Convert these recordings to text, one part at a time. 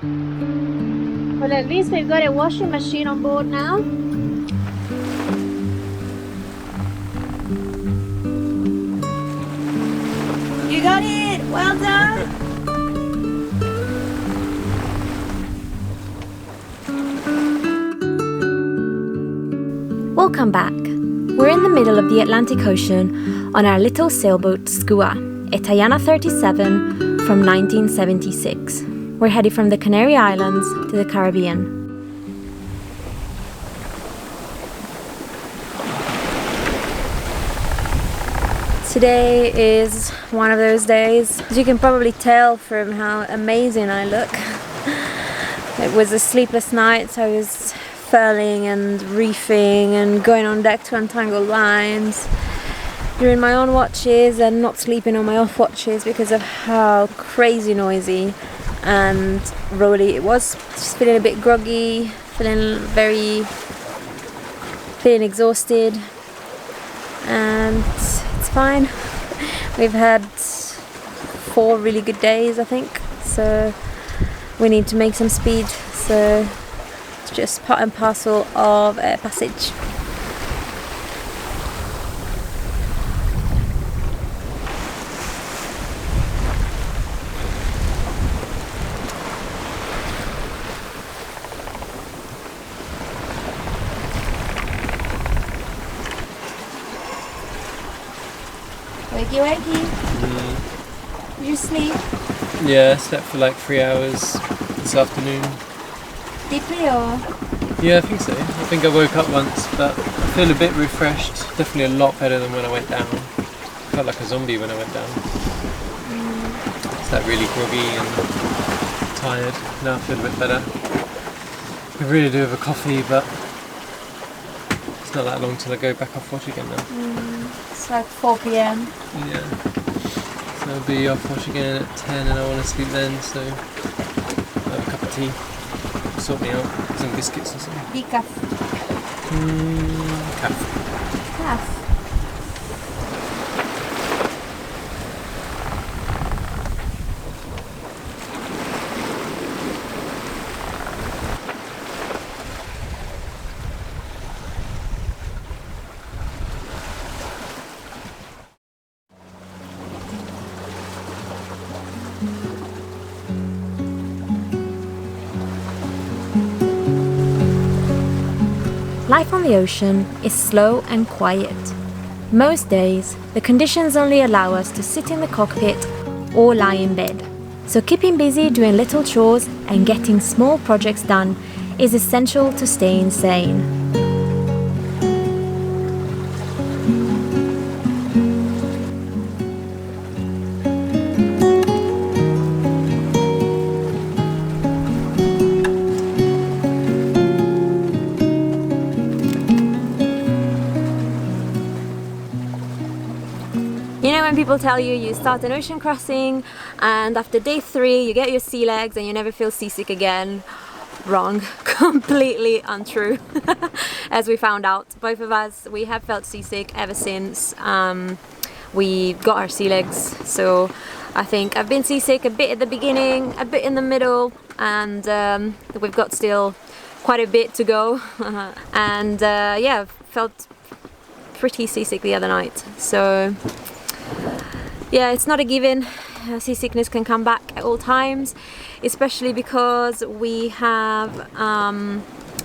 Well, at least we've got a washing machine on board now. You got it! Well done! Welcome back. We're in the middle of the Atlantic Ocean on our little sailboat Skua, a Tayana 37 from 1976. We're headed from the Canary Islands to the Caribbean. Today is one of those days. As you can probably tell from how amazing I look. It was a sleepless night, so I was furling and reefing and going on deck to untangle lines during my on watches and not sleeping on my off watches because of how crazy noisy and rolly it was. Just feeling a bit groggy, feeling exhausted, and it's fine. We've had 4 really good days, I think, so we need to make some speed, so it's just part and parcel of a passage. Wakey wakey. Did you sleep? Yeah, I slept for like 3 hours this afternoon. Deeply or? Yeah, I think so. I think I woke up once, but I feel a bit refreshed. Definitely a lot better than when I went down. Felt like a zombie when I went down. It's like really groggy and tired. Now I feel a bit better. I really do have a coffee, but it's not that long till I go back off watch again now. It's like 4 p.m. Yeah. So I'll be off watch again at 10 and I want to sleep then, so I'll have a cup of tea. Sort me out, some biscuits or something. Decaf. Calf. Calf. Life on the ocean is slow and quiet. Most days, the conditions only allow us to sit in the cockpit or lie in bed. So keeping busy doing little chores and getting small projects done is essential to staying sane. You know when people tell you start an ocean crossing and after day 3 you get your sea legs and you never feel seasick again? Wrong. Completely untrue. As we found out, both of us, we have felt seasick ever since we got our sea legs. So I think I've been seasick a bit at the beginning, a bit in the middle, and we've got still quite a bit to go. And yeah, felt pretty seasick the other night. So yeah, it's not a given. Seasickness can come back at all times, especially because we have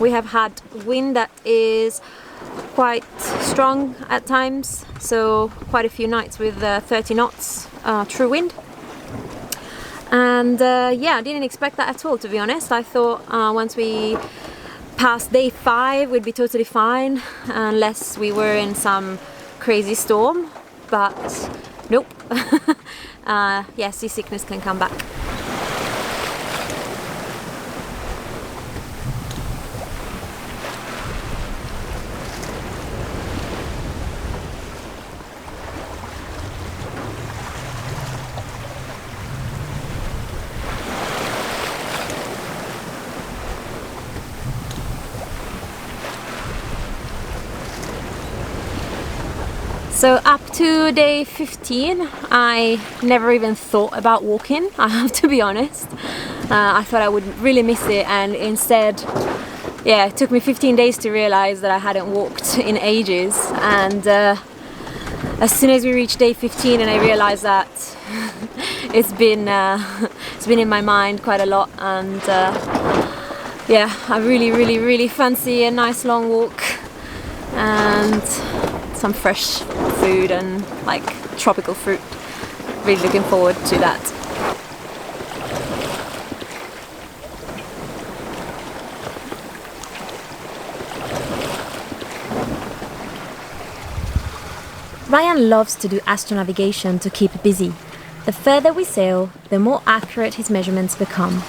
had wind that is quite strong at times. So quite a few nights with 30 knots true wind. And yeah, I didn't expect that at all, to be honest. I thought once we passed day 5 we'd be totally fine, unless we were in some crazy storm. But nope. Yeah, seasickness can come back. So up to day 15, I never even thought about walking, I have to be honest. I thought I would really miss it, and instead, yeah, it took me 15 days to realize that I hadn't walked in ages. And as soon as we reached day 15 and I realized that it's been in my mind quite a lot, and yeah, I really fancy a nice long walk and some fresh food and like tropical fruit. Really looking forward to that. Ryan loves to do astronavigation to keep busy. The further we sail, the more accurate his measurements become.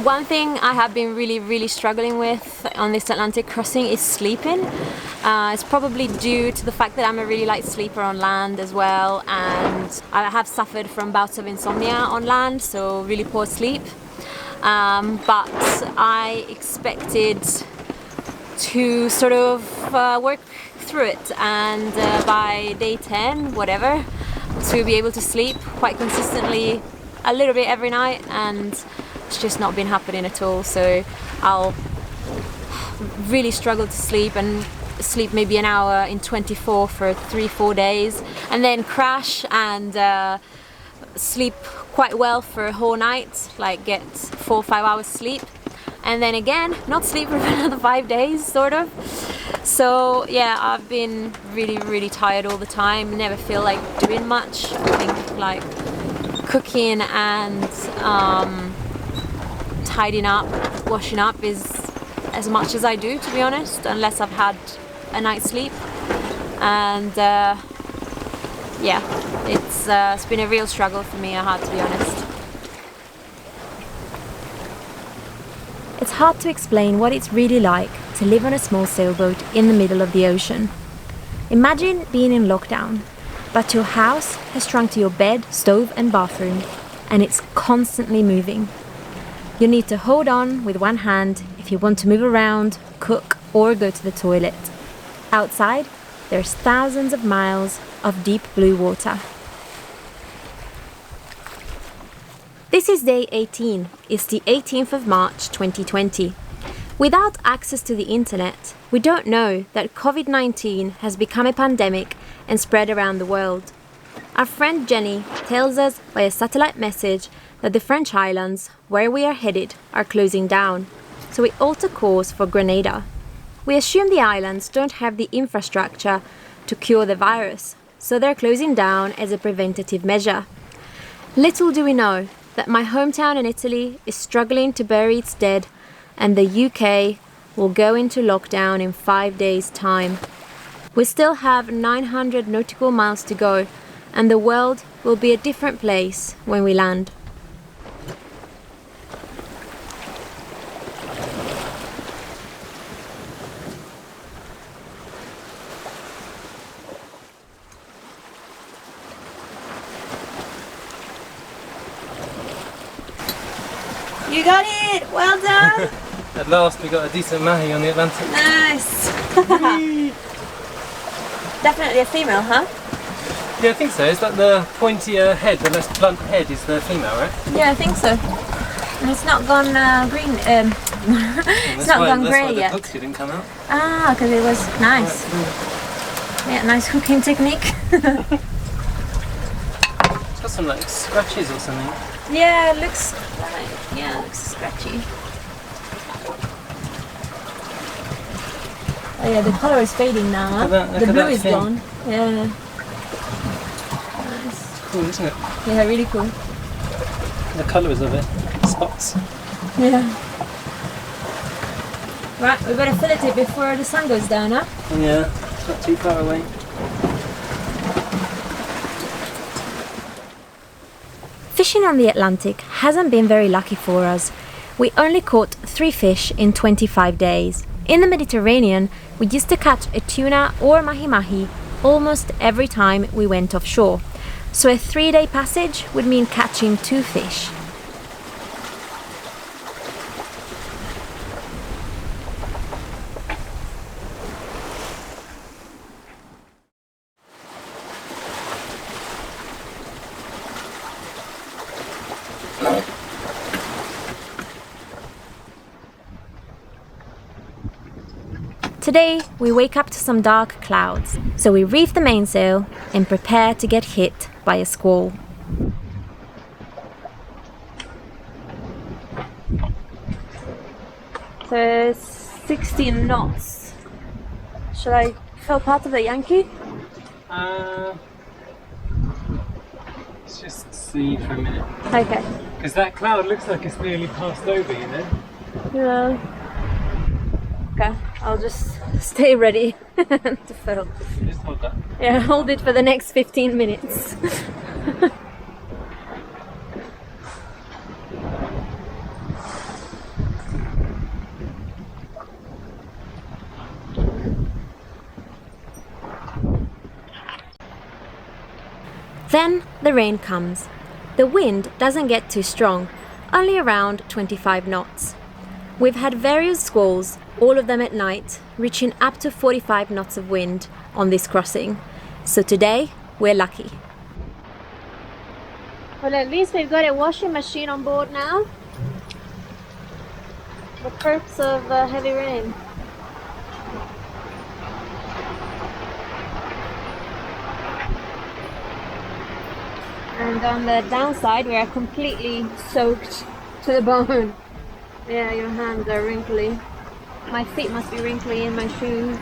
One thing I have been really struggling with on this Atlantic crossing is sleeping. It's probably due to the fact that I'm a really light sleeper on land as well, and I have suffered from bouts of insomnia on land, so really poor sleep. But I expected to sort of work through it, and by day 10, whatever, to be able to sleep quite consistently a little bit every night, and it's just not been happening at all. So I'll really struggle to sleep, and sleep maybe an hour in 24 for 3-4 days, and then crash and sleep quite well for a whole night, like get 4 or 5 hours sleep, and then again not sleep for another 5 days sort of. So yeah, I've been really tired all the time, never feel like doing much. I think like cooking and tidying up, washing up is as much as I do, to be honest, unless I've had a night's sleep. And yeah, it's been a real struggle for me, I have to be honest. It's hard to explain what it's really like to live on a small sailboat in the middle of the ocean. Imagine being in lockdown, but your house has shrunk to your bed, stove and bathroom, and it's constantly moving. You need to hold on with one hand if you want to move around, cook or go to the toilet. Outside, there's thousands of miles of deep blue water. This is day 18. It's the 18th of March 2020. Without access to the internet, we don't know that COVID-19 has become a pandemic and spread around the world. Our friend Jenny tells us by a satellite message that the French islands, where we are headed, are closing down, so we alter course for Grenada. We assume the islands don't have the infrastructure to cure the virus, so they're closing down as a preventative measure. Little do we know that my hometown in Italy is struggling to bury its dead, and the UK will go into lockdown in 5 days' time. We still have 900 nautical miles to go, and the world will be a different place when we land. You got it! Well done! At last we got a decent mahi on the Atlantic. Nice! Definitely a female, huh? Yeah, I think so. Is that the pointier head, the less blunt head is the female, right? Yeah, I think so. And it's not gone green. It's not gone grey yet. The hook didn't come out. Ah, because it was nice. Yeah, nice hooking technique. It's got some like scratches or something. Yeah, it looks like, yeah, it looks scratchy. Oh yeah, the colour is fading now, huh? The blue is gone. Yeah. Nice. Cool, isn't it? Yeah, really cool. The colours of it. Spots. Yeah. Right, we better fillet it before the sun goes down, huh? Yeah, it's not too far away. Fishing on the Atlantic hasn't been very lucky for us. We only caught 3 fish in 25 days. In the Mediterranean, we used to catch a tuna or mahi-mahi almost every time we went offshore. So a 3-day passage would mean catching 2 fish. Today we wake up to some dark clouds, so we reef the mainsail and prepare to get hit by a squall. So 16 knots. Shall I fill part of the Yankee? Let's just see for a minute. Okay. Because that cloud looks like it's nearly passed over, you know? Yeah. Okay, I'll just stay ready to fill. Just hold that. Yeah, hold it for the next 15 minutes. Then the rain comes. The wind doesn't get too strong, only around 25 knots. We've had various squalls, all of them at night, reaching up to 45 knots of wind on this crossing. So today, we're lucky. Well, at least we've got a washing machine on board now. The perks of heavy rain. And on the downside, we are completely soaked to the bone. Yeah, your hands are wrinkly. My feet must be wrinkly in my shoes.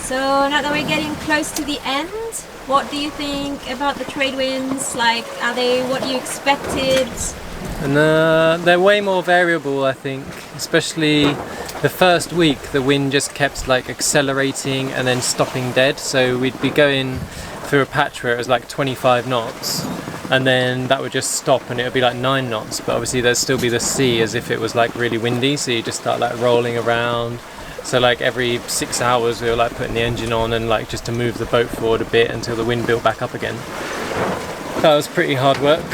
So now that we're getting close to the end, what do you think about the trade winds? Like, are they what you expected? And they're way more variable, I think. Especially the first week, the wind just kept like accelerating and then stopping dead. So we'd be going through a patch where it was like 25 knots, and then that would just stop and it would be like 9 knots. But obviously there'd still be the sea as if it was like really windy. So you just start like rolling around. So like every 6 hours we were like putting the engine on and like just to move the boat forward a bit until the wind built back up again. That was pretty hard work.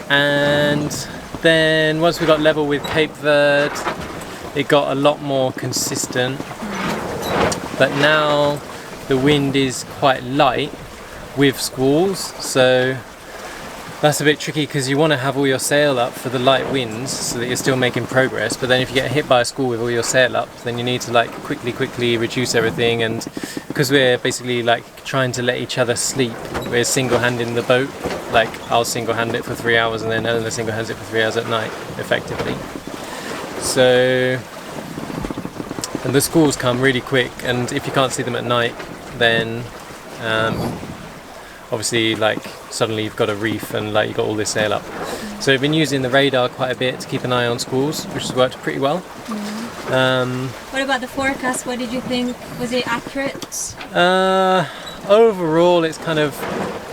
And then once we got level with Cape Verde, it got a lot more consistent. But now the wind is quite light with squalls, so that's a bit tricky because you want to have all your sail up for the light winds so that you're still making progress, but then if you get hit by a squall with all your sail up, then you need to like quickly reduce everything. And because we're basically like trying to let each other sleep, we're single-handing the boat. Like I'll single-hand it for 3 hours and then Eleanor single-hands it for 3 hours at night effectively. So, and the squalls come really quick, and if you can't see them at night, then obviously like suddenly you've got a reef and like you've got all this sail up. So we've been using the radar quite a bit to keep an eye on squalls, which has worked pretty well. What about the forecast? What did you think? Was it accurate? Overall it's kind of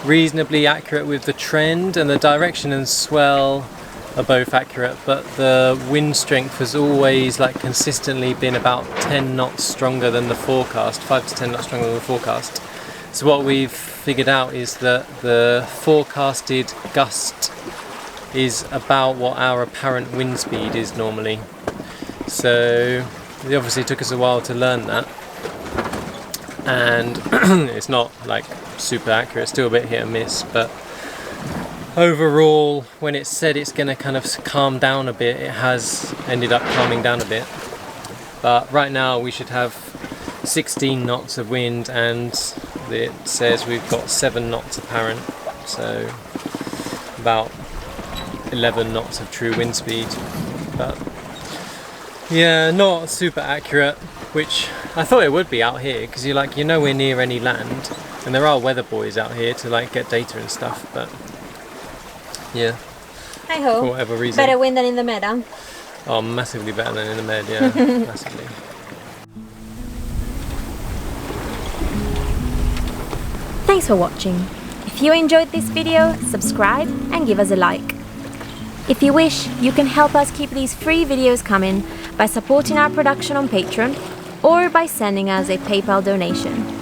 reasonably accurate with the trend, and the direction and swell are both accurate, but the wind strength has always like consistently been about 10 knots stronger than the forecast, 5 to 10 knots stronger than the forecast. So what we've figured out is that the forecasted gust is about what our apparent wind speed is normally. So it obviously took us a while to learn that, and it's not like super accurate, still a bit hit and miss, but overall when it said it's going to kind of calm down a bit, it has ended up calming down a bit. But right now we should have 16 knots of wind, and it says we've got 7 knots apparent, so about 11 knots of true wind speed. But yeah, not super accurate, which I thought it would be out here, because you're nowhere near any land, and there are weather buoys out here to like get data and stuff, but yeah. Hi ho. for whatever reason. Better wind than in the Med, huh? Oh, massively better than in the Med, yeah, massively. Thanks for watching. If you enjoyed this video, subscribe and give us a like. If you wish, you can help us keep these free videos coming by supporting our production on Patreon or by sending us a PayPal donation.